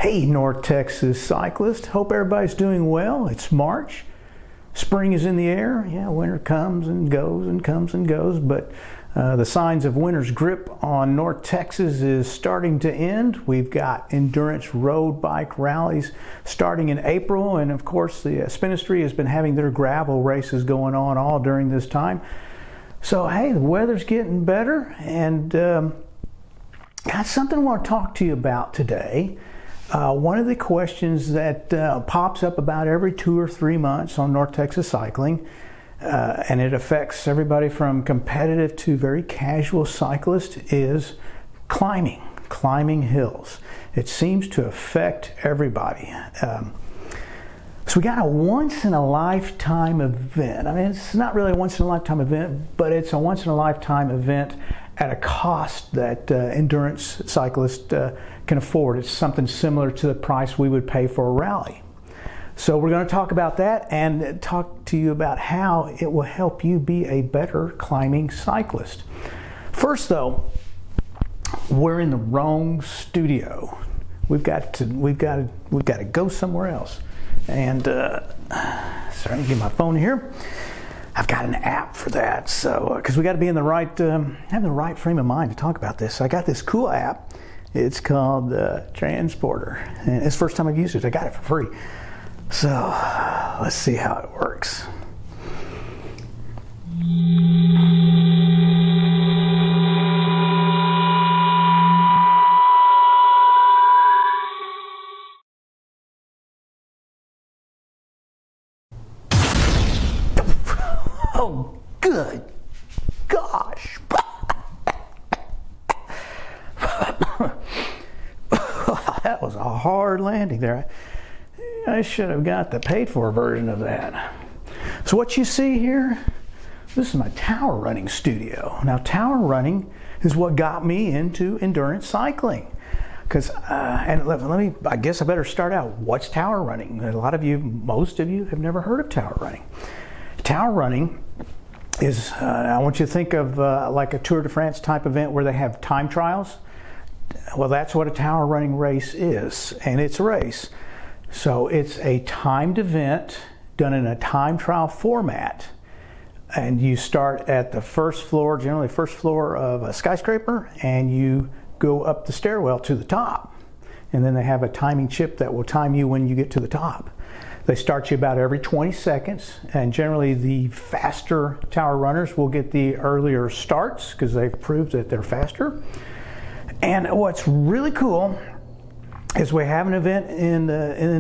Hey, North Texas cyclist. Hope everybody's doing well. It's March. Spring is in the air. Yeah, winter comes and goes and comes and goes, but the signs of winter's grip on North Texas is starting to end. We've got endurance road bike rallies starting in April, and of course the Spinistry has been having their gravel races going on all during this time. So hey, the weather's getting better, and got something I want to talk to you about today. One of the questions that pops up about every 2 or 3 months on North Texas cycling, and it affects everybody from competitive to very casual cyclist, is climbing hills. It seems to affect everybody. So we got a once-in-a-lifetime event. I mean, it's not really a once-in-a-lifetime event, but it's a once-in-a-lifetime event at a cost that endurance cyclists can afford. It's something similar to the price we would pay for a rally. So we're going to talk about that and talk to you about how it will help you be a better climbing cyclist. First though, we're in the wrong studio. We've got to go somewhere else. And sorry, get my phone here. I've got an app for that, so because we got to be in the right, have the right frame of mind to talk about this. So I got this cool app. It's called Transporter, and it's the first time I've used it. I got it for free. So let's see how it works. Oh, good gosh. That was a hard landing there. I should have got the paid for version of that. So what you see here, this is my Towerrunning studio. Now Towerrunning is what got me into endurance cycling. Because, and let me, I guess I better start out. What's Towerrunning? A lot of you, most of you have never heard of Towerrunning. Towerrunning is, I want you to think of like a Tour de France type event where they have time trials. Well, that's what a Towerrunning race is, and it's a race. So it's a timed event done in a time trial format, and you start at the first floor, generally first floor of a skyscraper, and you go up the stairwell to the top. And then they have a timing chip that will time you when you get to the top. They start you about every 20 seconds, and generally the faster tower runners will get the earlier starts because they've proved that they're faster. And what's really cool is we have an event in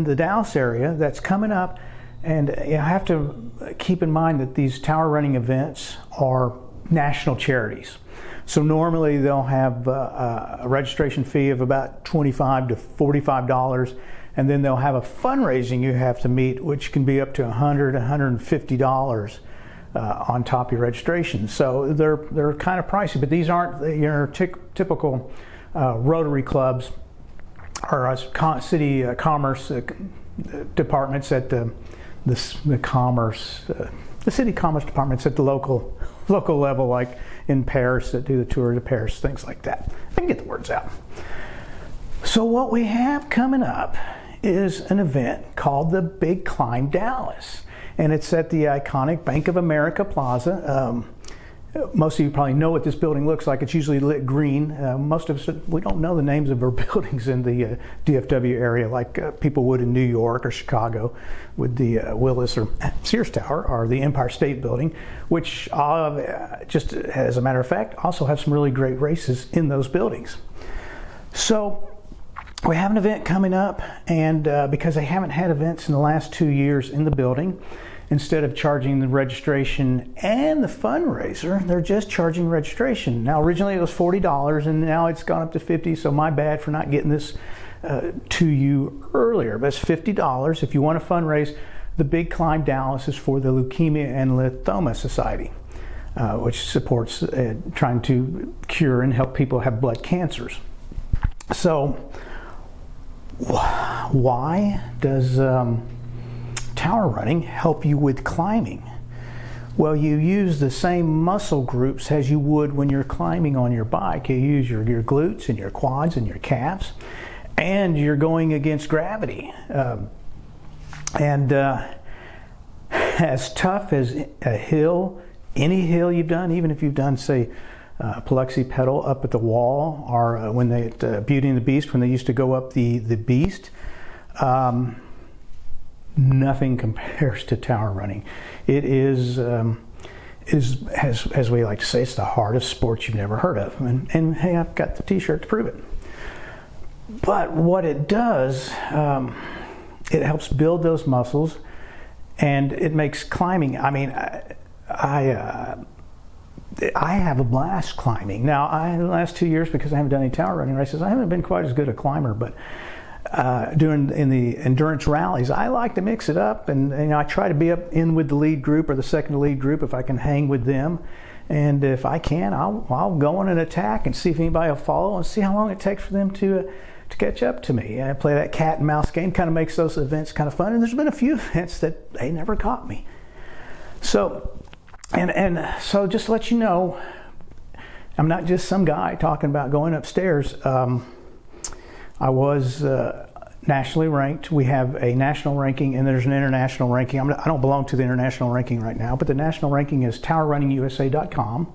the Dallas area that's coming up, and you have to keep in mind that these tower running events are national charities. So normally they'll have a registration fee of about $25 to $45, and then they'll have a fundraising you have to meet, which can be up to $100, $150 on top of your registration. So they're kind of pricey, but these aren't your typical Rotary clubs or city commerce departments at the city commerce departments at the local level, like in Paris that do the Tour de Paris, things like that. I can get the words out. So what we have coming up is an event called the Big Climb Dallas, and it's at the iconic Bank of America Plaza. Most of you probably know what this building looks like. It's usually lit green. Most of us, we don't know the names of our buildings in the DFW area like people would in New York or Chicago with the Willis or Sears Tower or the Empire State Building, which just as a matter of fact also have some really great races in those buildings. So we have an event coming up, and because they haven't had events in the last 2 years in the building, instead of charging the registration and the fundraiser, they're just charging registration. Now originally it was $40 and now it's gone up to $50, so my bad for not getting this to you earlier. But it's $50 if you want to fundraise. The Big Climb Dallas is for the Leukemia and Lymphoma Society, which supports trying to cure and help people have blood cancers. So why does Towerrunning help you with climbing? Well, you use the same muscle groups as you would when you're climbing on your bike. You use your glutes and your quads and your calves. and you're going against gravity. As tough as a hill, any hill you've done, even if you've done, say, Paluxy Pedal up at the wall, or when they at Beauty and the Beast, when they used to go up the Beast, nothing compares to tower running. It is as we like to say, it's the hardest sport you've never heard of. And hey, I've got the t-shirt to prove it. But what it does, it helps build those muscles, and it makes climbing, I mean, I have a blast climbing. Now, the last 2 years, because I haven't done any tower running races, I haven't been quite as good a climber, but in the endurance rallies, I like to mix it up, and I try to be in with the lead group or the second lead group if I can hang with them. And if I can, I'll go on an attack and see if anybody will follow and see how long it takes for them to catch up to me. And I play that cat and mouse game, kind of makes those events kind of fun. And there's been a few events that they never caught me. So, and so just to let you know, I'm not just some guy talking about going upstairs. I was nationally ranked. We have a national ranking, and there's an international ranking. I don't belong to the international ranking right now, but the national ranking is towerrunningusa.com.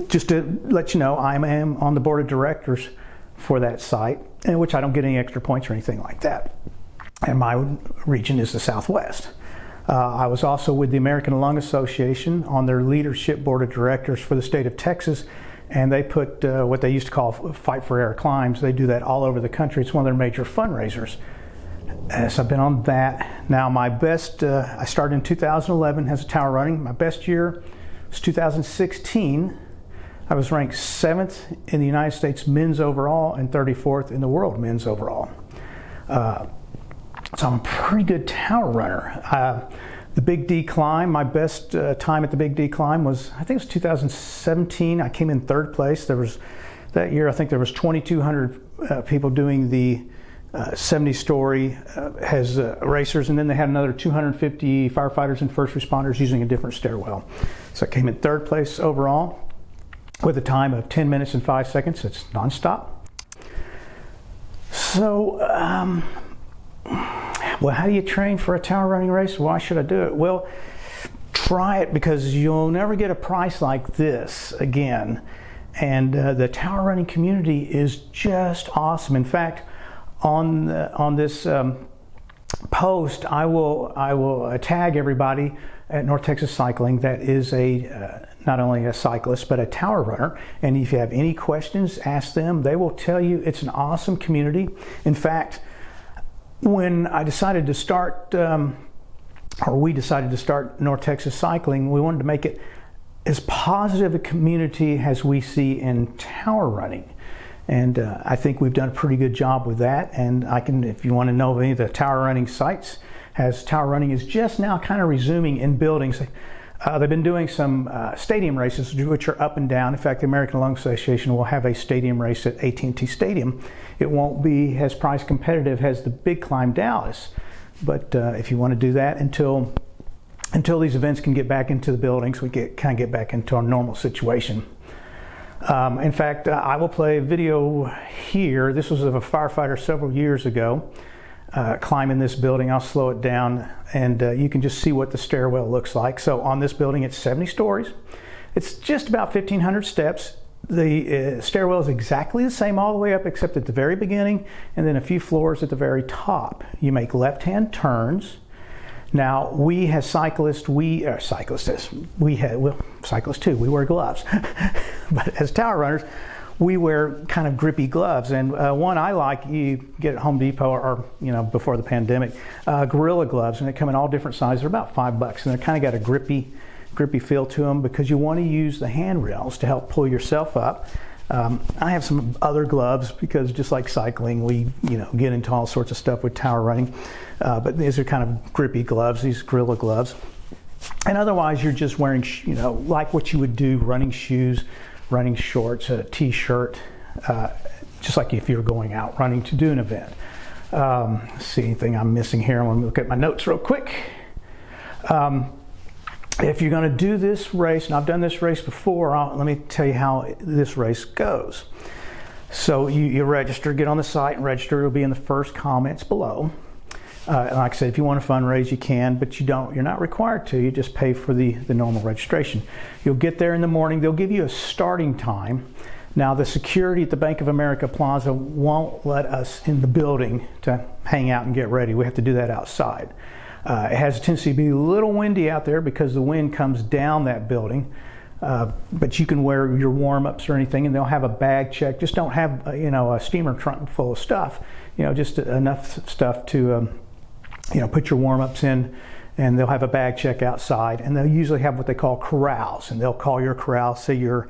Just to let you know, I am on the board of directors for that site, in which I don't get any extra points or anything like that. And my region is the Southwest. I was also with the American Lung Association on their leadership board of directors for the state of Texas, and they put what they used to call Fight for Air climbs. They do that all over the country. It's one of their major fundraisers. So I've been on that. Now my best, I started in 2011 as a tower running. My best year was 2016. I was ranked 7th in the United States men's overall and 34th in the world men's overall. So I'm a pretty good tower runner. The Big D climb, my best time at the Big D climb was, I think it was 2017. I came in 3rd place. There was, that year, I think there was 2,200 people doing the 70-story as racers, and then they had another 250 firefighters and first responders using a different stairwell. So I came in 3rd place overall with a time of 10 minutes and 5 seconds. It's nonstop. So, well, how do you train for a tower running race? Why should I do it? Well, try it, because you'll never get a price like this again. And the tower running community is just awesome. In fact, on this post, I will tag everybody at North Texas Cycling that is not only a cyclist, but a tower runner. And if you have any questions, ask them. They will tell you. It's an awesome community. In fact, when I decided to start, or we decided to start North Texas Cycling, we wanted to make it as positive a community as we see in tower running. And I think we've done a pretty good job with that. And I can, if you want to know of any of the tower running sites, as tower running is just now kind of resuming in buildings. They've been doing some stadium races, which are up and down. In fact, the American Lung Association will have a stadium race at AT&T Stadium. It won't be as price competitive as the Big Climb Dallas, but if you want to do that until these events can get back into the buildings, we kind of get back into our normal situation. In fact, I will play a video here. This was of a firefighter several years ago climbing this building. I'll slow it down, and you can just see what the stairwell looks like. So on this building, it's 70 stories. It's just about 1,500 steps. The stairwell is exactly the same all the way up, except at the very beginning, and then a few floors at the very top. You make left-hand turns. Now, we as cyclists, cyclists too, we wear gloves. But as tower runners, we wear kind of grippy gloves. And one I like, you get at Home Depot or before the pandemic, Gorilla gloves, and they come in all different sizes. They're about $5, and they're kind of got a grippy feel to them, because you want to use the handrails to help pull yourself up. I have some other gloves, because just like cycling, we get into all sorts of stuff with tower running. But these are kind of grippy gloves, these Gorilla gloves. And otherwise, you're just wearing, like what you would do, running shoes, running shorts, a t-shirt, just like if you're going out running to do an event. See anything I'm missing here? I want to look at my notes real quick. If you're going to do this race, and I've done this race before, let me tell you how this race goes. So you register, get on the site and register. It'll be in the first comments below. Like I said, if you want to fundraise, you can, but you're not required to. You just pay for the normal registration. You'll get there in the morning. They'll give you a starting time. Now, the security at the Bank of America Plaza won't let us in the building to hang out and get ready. We have to do that outside. It has a tendency to be a little windy out there because the wind comes down that building. But you can wear your warm-ups or anything, and they'll have a bag check. Just don't have a steamer trunk full of stuff. Just enough stuff to put your warm-ups in, and they'll have a bag check outside. And they'll usually have what they call corrals, and they'll call your corral, say you're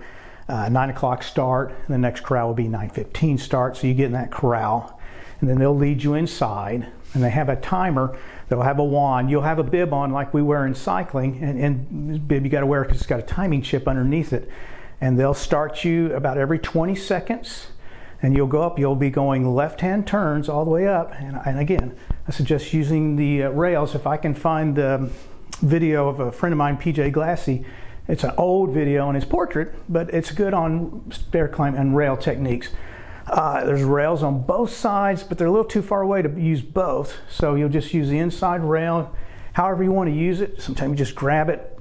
9 o'clock start, and the next corral will be 9:15 start. So you get in that corral, and then they'll lead you inside, and they have a timer. They'll have a wand. You'll have a bib on like we wear in cycling, and this bib you got to wear because it's got a timing chip underneath it. And they'll start you about every 20 seconds, and you'll go up. You'll be going left-hand turns all the way up. And again, I suggest using the rails. If I can find the video of a friend of mine, PJ Glassy, it's an old video on his portrait, but it's good on stair climb and rail techniques. There's rails on both sides, but they're a little too far away to use both. So you'll just use the inside rail, however you want to use it. Sometimes you just grab it.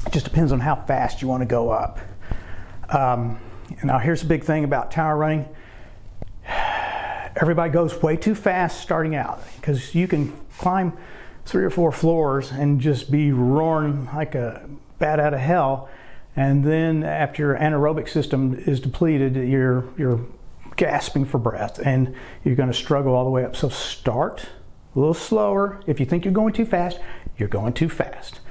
It just depends on how fast you want to go up. Now here's the big thing about tower running. Everybody goes way too fast starting out, because you can climb 3 or 4 floors and just be roaring like a bat out of hell. And then after your anaerobic system is depleted, you're gasping for breath, and you're going to struggle all the way up. So start a little slower. If you think you're going too fast, you're going too fast.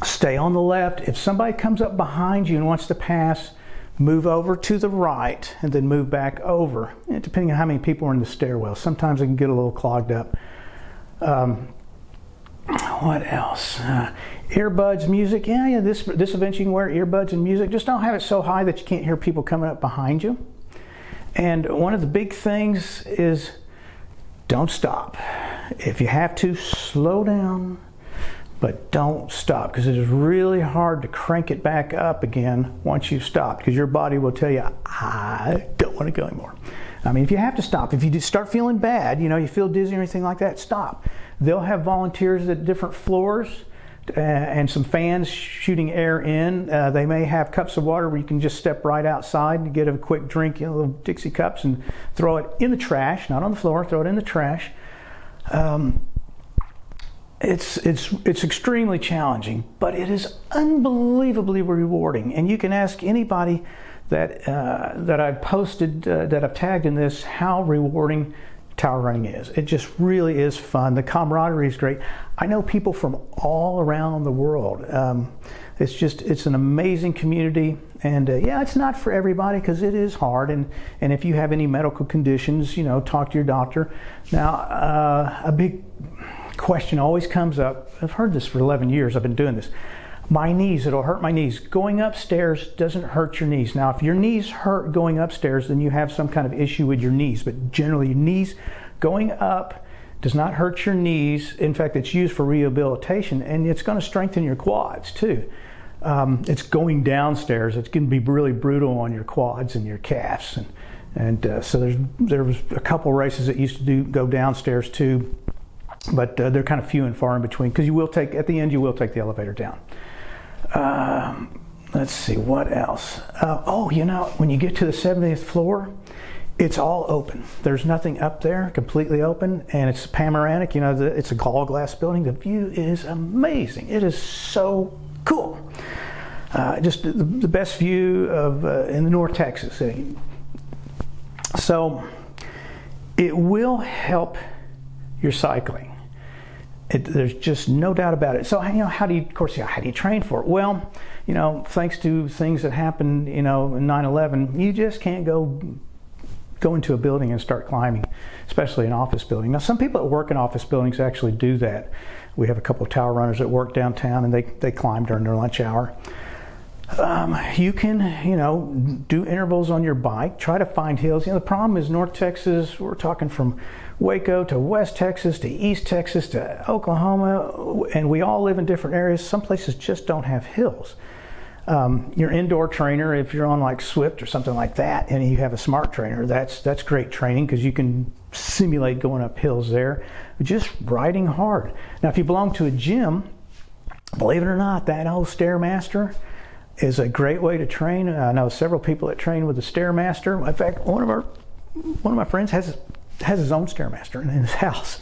Stay on the left. If somebody comes up behind you and wants to pass, move over to the right and then move back over, depending on how many people are in the stairwell. Sometimes it can get a little clogged up. What else? Earbuds, music. Yeah, this event you can wear earbuds and music. Just don't have it so high that you can't hear people coming up behind you. And one of the big things is don't stop. If you have to, slow down, but don't stop, because it is really hard to crank it back up again once you've stopped, because your body will tell you, I don't want to go anymore. I mean, if you have to stop, if you start feeling bad, you feel dizzy or anything like that, stop. They'll have volunteers at different floors and some fans shooting air in. They may have cups of water where you can just step right outside and get a quick drink in little Dixie cups and throw it in the trash, not on the floor, throw it in the trash. It's extremely challenging, but it is unbelievably rewarding. And you can ask anybody that I've posted, that I've tagged in this, how rewarding tower running is. It just really is fun. The camaraderie is great. I know people from all around the world. It's an amazing community, and yeah, it's not for everybody because it is hard. And if you have any medical conditions, talk to your doctor. Now, a big question always comes up. I've heard this for 11 years. I've been doing this. My knees, it'll hurt my knees. Going upstairs doesn't hurt your knees. Now, if your knees hurt going upstairs, then you have some kind of issue with your knees. But generally, your knees going up does not hurt your knees. In fact, it's used for rehabilitation, and it's going to strengthen your quads too. It's going downstairs. It's going to be really brutal on your quads and your calves. And so there was a couple races that used to go downstairs too, but they're kind of few and far in between, because at the end you will take the elevator down. Let's see, what else? When you get to the 70th floor, it's all open. There's nothing up there, completely open, and it's panoramic. It's a all glass building. The view is amazing. It is so cool. Just the best view of in North Texas. So it will help your cycling. There's just no doubt about it. So how do you train for it? Well, thanks to things that happened, in 9/11, you just can't go into a building and start climbing, especially an office building. Now, some people that work in office buildings actually do that. We have a couple of tower runners that work downtown, and they climb during their lunch hour. You can, do intervals on your bike, try to find hills. The problem is North Texas, we're talking from Waco to West Texas to East Texas to Oklahoma, and we all live in different areas. Some places just don't have hills. Your indoor trainer, if you're on like Swift or something like that, and you have a smart trainer, that's great training because you can simulate going up hills there. Just riding hard. Now, if you belong to a gym, believe it or not, that old Stairmaster is a great way to train. I know several people that train with the Stairmaster. In fact, one of my friends has his own Stairmaster in his house,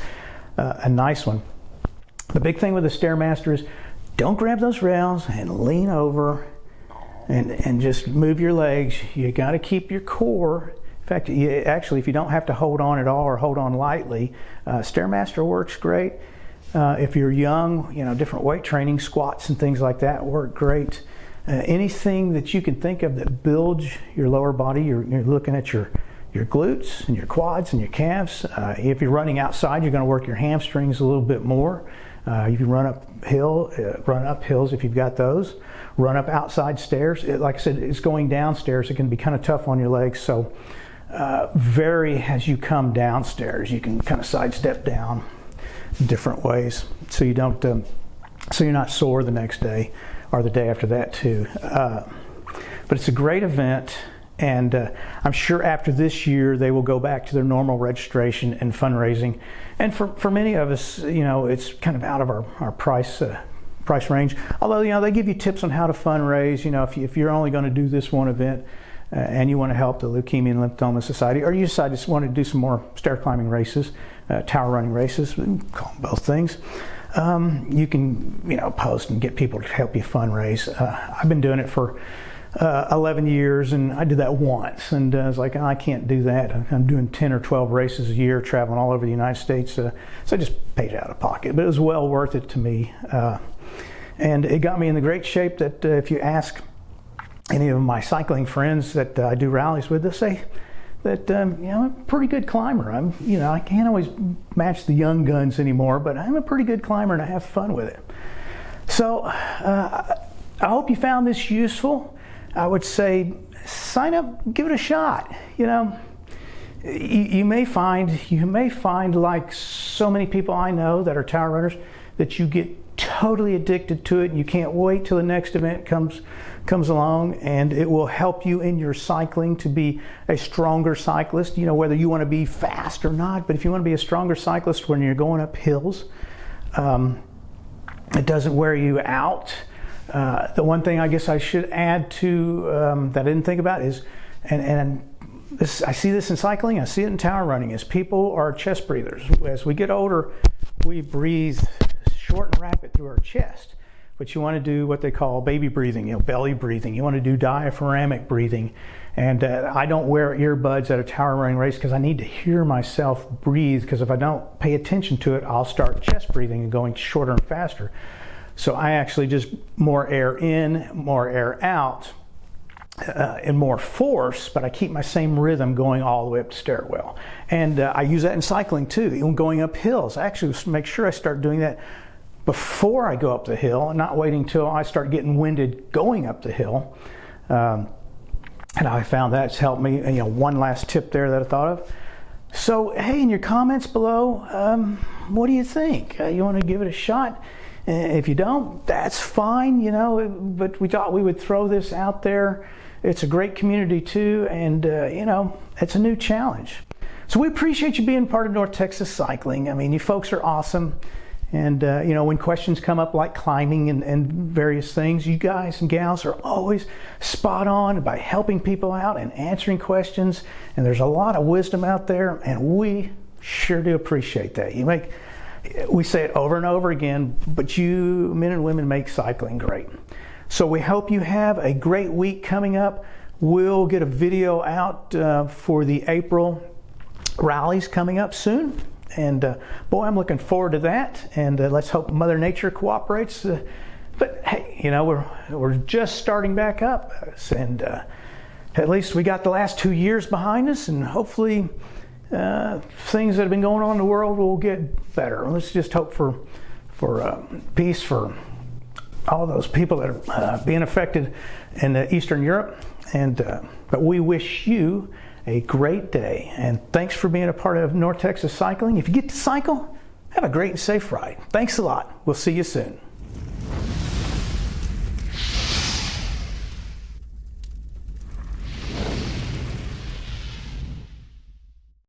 a nice one. The big thing with the Stairmaster is don't grab those rails and lean over and just move your legs. You got to keep your core. In fact, actually, if you don't have to hold on at all or hold on lightly, Stairmaster works great. If you're young, different weight training, squats and things like that work great. Anything that you can think of that builds your lower body, you're looking at your glutes and your quads and your calves. If you're running outside, you're going to work your hamstrings a little bit more. You can run up hills if you've got those. Run up outside stairs. Like I said, it's going downstairs. It can be kind of tough on your legs. So as you come downstairs, you can kind of sidestep down different ways so you don't, so you're not sore the next day or the day after that too. But it's a great event. And I'm sure after this year, they will go back to their normal registration and fundraising. And for many of us, it's kind of out of our price range. Although, they give you tips on how to fundraise. If you're only going to do this one event and you want to help the Leukemia and Lymphoma Society, or you decide to want to do some more stair climbing races, tower running races, we can call them both things. You can, post and get people to help you fundraise. I've been doing it for 11 years, and I did that once, and I was like, I can't do that. I'm doing 10 or 12 races a year, traveling all over the United States, so I just paid out of pocket, but it was well worth it to me, and it got me in the great shape that if you ask any of my cycling friends that I do rallies with, they'll say that I'm a pretty good climber. I can't always match the young guns anymore, but I'm a pretty good climber and I have fun with it. So I hope you found this useful. I would say sign up, give it a shot. You may find, like so many people I know that are tower runners, that you get totally addicted to it and you can't wait till the next event comes along, and it will help you in your cycling to be a stronger cyclist, whether you want to be fast or not. But if you want to be a stronger cyclist when you're going up hills, it doesn't wear you out. The one thing I guess I should add to that I didn't think about is, and this, I see this in cycling, I see it in tower running, is people are chest breathers. As we get older, we breathe short and rapid through our chest. But you want to do what they call baby breathing, belly breathing. You want to do diaphragmatic breathing. And I don't wear earbuds at a tower running race because I need to hear myself breathe, because if I don't pay attention to it, I'll start chest breathing and going shorter and faster. So I actually just more air in, more air out, and more force, but I keep my same rhythm going all the way up the stairwell. And I use that in cycling too, even going up hills. I actually make sure I start doing that before I go up the hill and not waiting till I start getting winded going up the hill. And I found that's helped me. One last tip there that I thought of. So, hey, in your comments below, what do you think? You want to give it a shot? If you don't, that's fine, but we thought we would throw this out there. It's a great community too, and it's a new challenge. So we appreciate you being part of North Texas Cycling. I mean, you folks are awesome. And when questions come up like climbing and various things, you guys and gals are always spot on by helping people out and answering questions. And there's a lot of wisdom out there, and we sure do appreciate that. We say it over and over again, but you men and women make cycling great. So we hope you have a great week coming up. We'll get a video out for the April rallies coming up soon. And boy, I'm looking forward to that. And let's hope Mother Nature cooperates. But hey, we're just starting back up. And at least we got the last 2 years behind us, and hopefully things that have been going on in the world will get better. Let's just hope for peace for all those people that are being affected in Eastern Europe. And but we wish you a great day, and thanks for being a part of North Texas Cycling. If you get to cycle, have a great and safe ride. Thanks a lot. We'll see you soon.